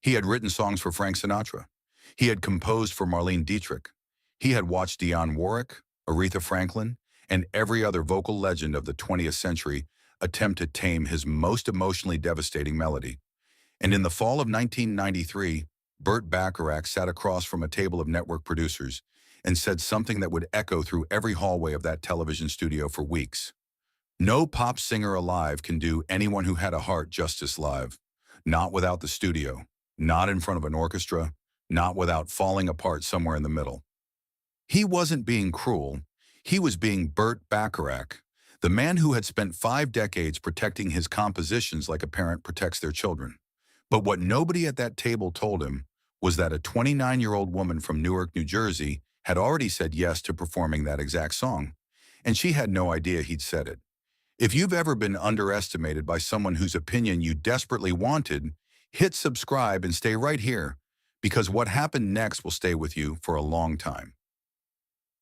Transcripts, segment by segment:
He had written songs for Frank Sinatra. He had composed for Marlene Dietrich. He had watched Dionne Warwick, Aretha Franklin, and every other vocal legend of the 20th century attempt to tame his most emotionally devastating melody. And in the fall of 1993, Burt Bacharach sat across from a table of network producers and said something that would echo through every hallway of that television studio for weeks. No pop singer alive can do Anyone Who Had a Heart justice live. Not without the studio, not in front of an orchestra, not without falling apart somewhere in the middle. He wasn't being cruel. He was being Burt Bacharach, the man who had spent 5 decades protecting his compositions like a parent protects their children. But what nobody at that table told him was that a 29-year-old woman from Newark, New Jersey, had already said yes to performing that exact song, and she had no idea he'd said it. If you've ever been underestimated by someone whose opinion you desperately wanted, hit subscribe and stay right here, because what happened next will stay with you for a long time.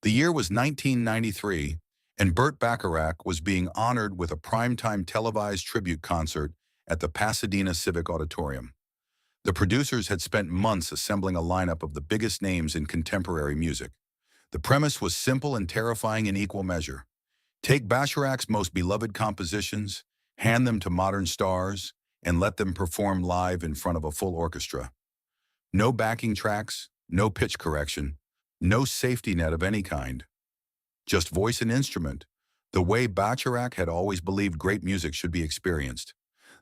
The year was 1993, and Burt Bacharach was being honored with a primetime televised tribute concert at the Pasadena Civic Auditorium. The producers had spent months assembling a lineup of the biggest names in contemporary music. The premise was simple and terrifying in equal measure. Take Bacharach's most beloved compositions, hand them to modern stars, and let them perform live in front of a full orchestra. No backing tracks, no pitch correction, no safety net of any kind. Just voice and instrument, the way Bacharach had always believed great music should be experienced.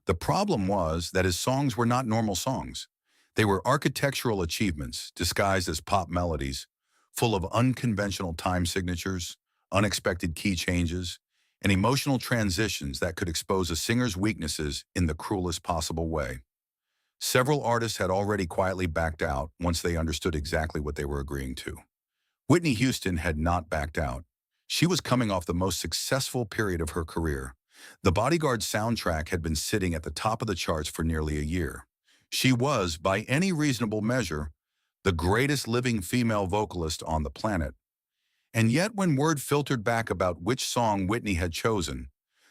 The problem was that his songs were not normal songs. They were architectural achievements disguised as pop melodies, full of unconventional time signatures, unexpected key changes, and emotional transitions that could expose a singer's weaknesses in the cruelest possible way. Several artists had already quietly backed out once they understood exactly what they were agreeing to. Whitney Houston had not backed out. She was coming off the most successful period of her career. The Bodyguard soundtrack had been sitting at the top of the charts for nearly a year. She was, by any reasonable measure, the greatest living female vocalist on the planet. And yet when word filtered back about which song Whitney had chosen,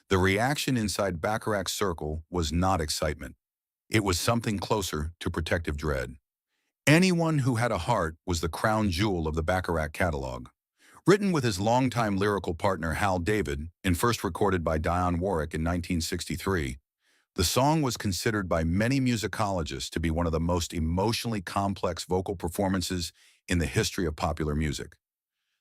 the reaction inside Bacharach's circle was not excitement. It was something closer to protective dread. Anyone Who Had a Heart was the crown jewel of the Bacharach catalog. Written with his longtime lyrical partner Hal David and first recorded by Dionne Warwick in 1963, the song was considered by many musicologists to be one of the most emotionally complex vocal performances in the history of popular music.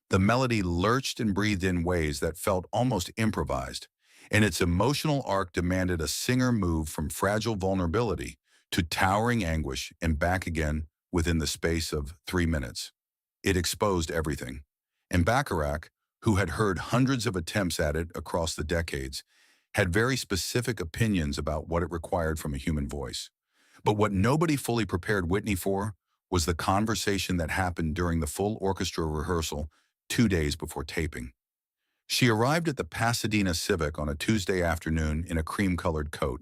The melody lurched and breathed in ways that felt almost improvised, and its emotional arc demanded a singer move from fragile vulnerability to towering anguish and back again within the space of 3 minutes. It exposed everything. And Bacharach, who had heard hundreds of attempts at it across the decades, had very specific opinions about what it required from a human voice. But what nobody fully prepared Whitney for was the conversation that happened during the full orchestra rehearsal 2 days before taping. She arrived at the Pasadena Civic on a Tuesday afternoon in a cream-colored coat,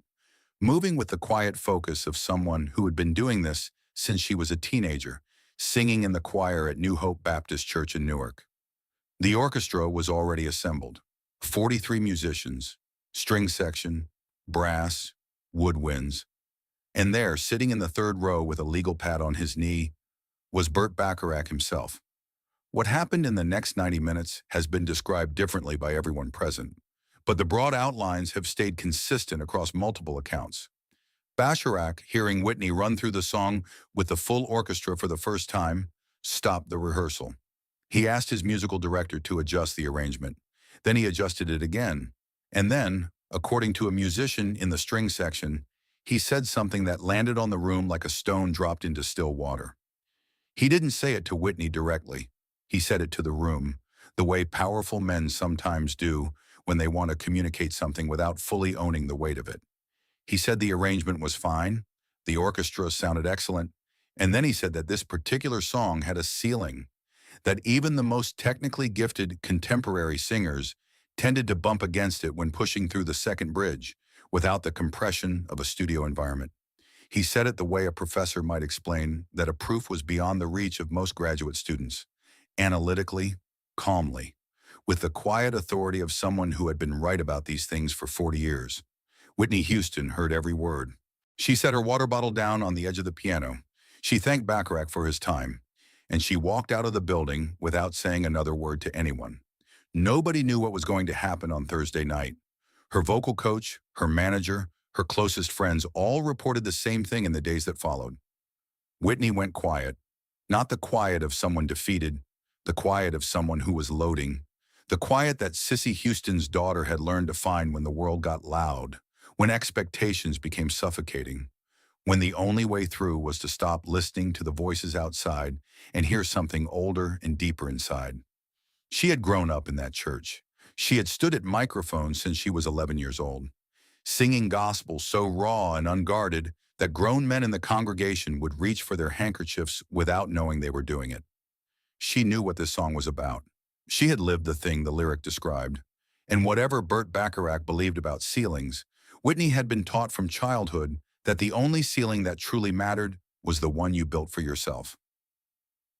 moving with the quiet focus of someone who had been doing this since she was a teenager, singing in the choir at New Hope Baptist Church in Newark. The orchestra was already assembled, 43 musicians, string section, brass, woodwinds, and there, sitting in the third row with a legal pad on his knee, was Burt Bacharach himself. What happened in the next 90 minutes has been described differently by everyone present, but the broad outlines have stayed consistent across multiple accounts. Bacharach, hearing Whitney run through the song with the full orchestra for the first time, stopped the rehearsal. He asked his musical director to adjust the arrangement. Then he adjusted it again. And then, according to a musician in the string section, he said something that landed on the room like a stone dropped into still water. He didn't say it to Whitney directly. He said it to the room, the way powerful men sometimes do when they want to communicate something without fully owning the weight of it. He said the arrangement was fine, the orchestra sounded excellent, and then he said that this particular song had a ceiling, that even the most technically gifted contemporary singers tended to bump against it when pushing through the second bridge without the compression of a studio environment. He said it the way a professor might explain that a proof was beyond the reach of most graduate students, analytically, calmly, with the quiet authority of someone who had been right about these things for 40 years. Whitney Houston heard every word. She set her water bottle down on the edge of the piano. She thanked Bacharach for his time, and she walked out of the building without saying another word to anyone. Nobody knew what was going to happen on Thursday night. Her vocal coach, her manager, her closest friends all reported the same thing in the days that followed. Whitney went quiet, not the quiet of someone defeated, the quiet of someone who was loading, the quiet that Whitney Houston's daughter had learned to find when the world got loud, when expectations became suffocating, when the only way through was to stop listening to the voices outside and hear something older and deeper inside. She had grown up in that church. She had stood at microphones since she was 11 years old, singing gospel so raw and unguarded that grown men in the congregation would reach for their handkerchiefs without knowing they were doing it. She knew what this song was about. She had lived the thing the lyric described. And whatever Burt Bacharach believed about ceilings, Whitney had been taught from childhood that the only ceiling that truly mattered was the one you built for yourself.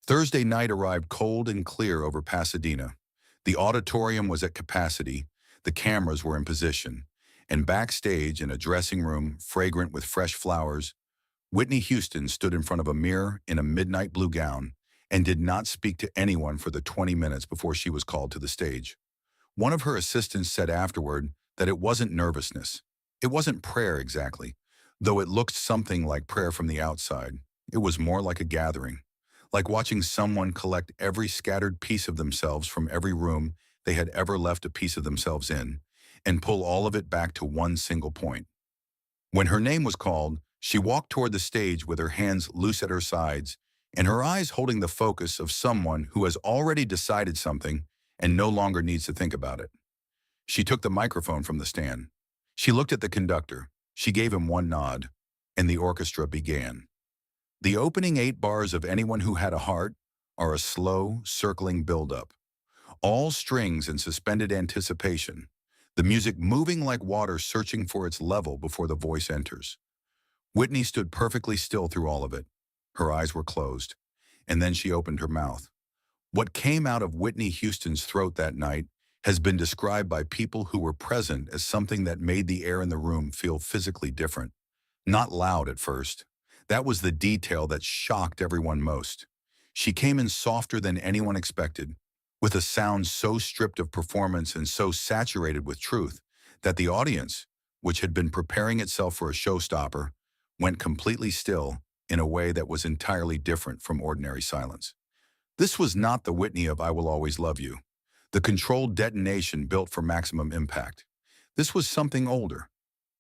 Thursday night arrived cold and clear over Pasadena. The auditorium was at capacity, the cameras were in position, and backstage in a dressing room fragrant with fresh flowers, Whitney Houston stood in front of a mirror in a midnight blue gown and did not speak to anyone for the 20 minutes before she was called to the stage. One of her assistants said afterward that it wasn't nervousness. It wasn't prayer exactly, though it looked something like prayer from the outside. It was more like a gathering, like watching someone collect every scattered piece of themselves from every room they had ever left a piece of themselves in, and pull all of it back to one single point. When her name was called, she walked toward the stage with her hands loose at her sides and her eyes holding the focus of someone who has already decided something and no longer needs to think about it. She took the microphone from the stand. She looked at the conductor. She gave him one nod, and the orchestra began. The opening 8 bars of Anyone Who Had a Heart are a slow, circling buildup, all strings and suspended anticipation, the music moving like water searching for its level before the voice enters. Whitney stood perfectly still through all of it. Her eyes were closed, and then she opened her mouth. What came out of Whitney Houston's throat that night has been described by people who were present as something that made the air in the room feel physically different. Not loud at first. That was the detail that shocked everyone most. She came in softer than anyone expected, with a sound so stripped of performance and so saturated with truth that the audience, which had been preparing itself for a showstopper, went completely still in a way that was entirely different from ordinary silence. This was not the Whitney of I Will Always Love You, the controlled detonation built for maximum impact. This was something older.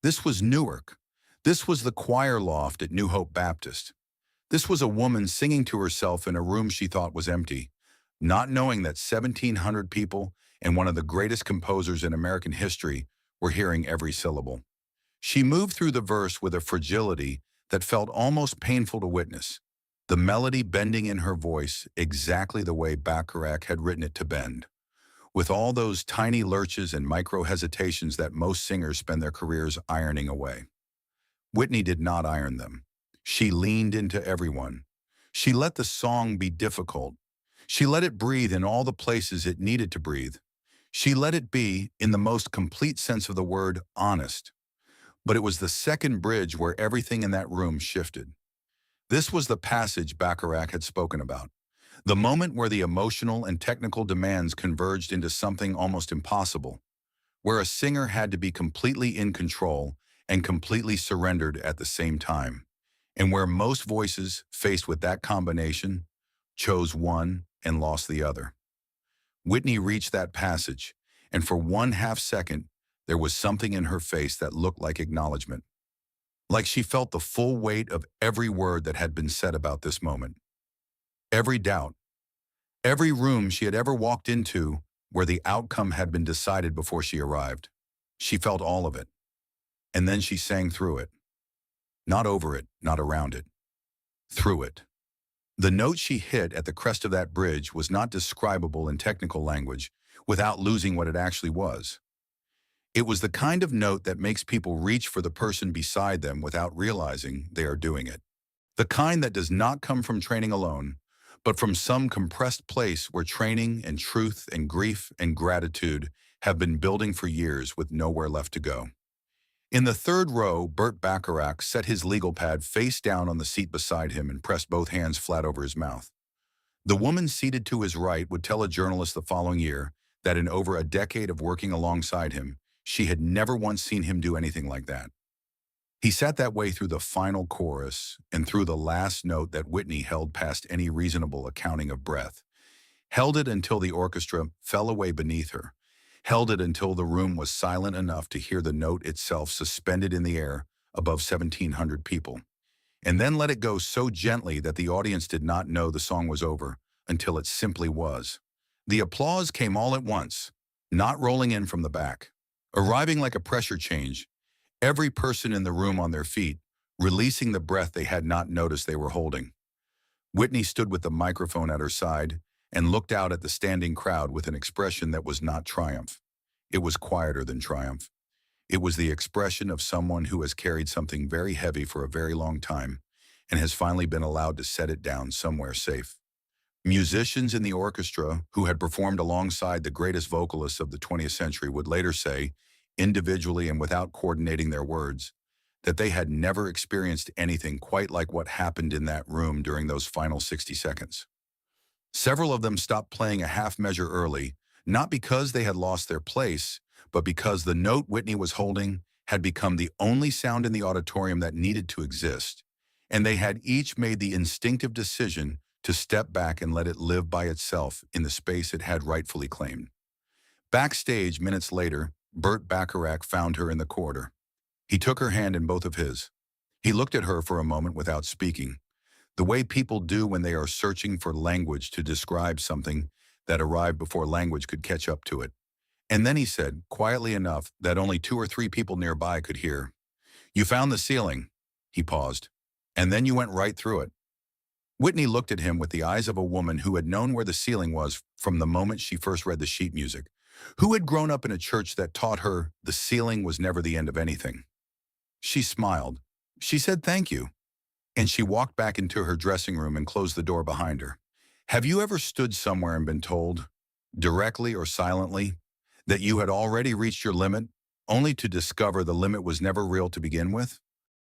This was Newark. This was the choir loft at New Hope Baptist. This was a woman singing to herself in a room she thought was empty, not knowing that 1,700 people and one of the greatest composers in American history were hearing every syllable. She moved through the verse with a fragility that felt almost painful to witness, the melody bending in her voice exactly the way Bacharach had written it to bend, with all those tiny lurches and micro-hesitations that most singers spend their careers ironing away. Whitney did not iron them. She leaned into everyone. She let the song be difficult. She let it breathe in all the places it needed to breathe. She let it be, in the most complete sense of the word, honest. But it was the second bridge where everything in that room shifted. This was the passage Bacharach had spoken about, the moment where the emotional and technical demands converged into something almost impossible, where a singer had to be completely in control and completely surrendered at the same time, and where most voices, faced with that combination, chose one and lost the other. Whitney reached that passage, and for 1/2 second, there was something in her face that looked like acknowledgement, like she felt the full weight of every word that had been said about this moment. Every doubt, every room she had ever walked into where the outcome had been decided before she arrived. She felt all of it. And then she sang through it. Not over it, not around it. Through it. The note she hit at the crest of that bridge was not describable in technical language without losing what it actually was. It was the kind of note that makes people reach for the person beside them without realizing they are doing it. The kind that does not come from training alone, but from some compressed place where training and truth and grief and gratitude have been building for years with nowhere left to go. In the third row, Burt Bacharach set his legal pad face down on the seat beside him and pressed both hands flat over his mouth. The woman seated to his right would tell a journalist the following year that in over a decade of working alongside him, she had never once seen him do anything like that. He sat that way through the final chorus and through the last note that Whitney held past any reasonable accounting of breath. Held it until the orchestra fell away beneath her. Held it until the room was silent enough to hear the note itself suspended in the air above 1,700 people. And then let it go so gently that the audience did not know the song was over until it simply was. The applause came all at once, not rolling in from the back, arriving like a pressure change, every person in the room on their feet, releasing the breath they had not noticed they were holding. Whitney stood with the microphone at her side and looked out at the standing crowd with an expression that was not triumph. It was quieter than triumph. It was the expression of someone who has carried something very heavy for a very long time and has finally been allowed to set it down somewhere safe. Musicians in the orchestra who had performed alongside the greatest vocalists of the 20th century would later say, individually and without coordinating their words, that they had never experienced anything quite like what happened in that room during those final 60 seconds. Several of them stopped playing a half measure early, not because they had lost their place, but because the note Whitney was holding had become the only sound in the auditorium that needed to exist, and they had each made the instinctive decision to step back and let it live by itself in the space it had rightfully claimed. Backstage, minutes later, Burt Bacharach found her in the corridor. He took her hand in both of his. He looked at her for a moment without speaking, the way people do when they are searching for language to describe something that arrived before language could catch up to it. And then he said, quietly enough that only 2 or 3 people nearby could hear, "You found the ceiling." He paused. "And then you went right through it." Whitney looked at him with the eyes of a woman who had known where the ceiling was from the moment she first read the sheet music, who had grown up in a church that taught her the ceiling was never the end of anything. She smiled. She said thank you, and she walked back into her dressing room and closed the door behind her. Have you ever stood somewhere and been told, directly or silently, that you had already reached your limit, only to discover the limit was never real to begin with?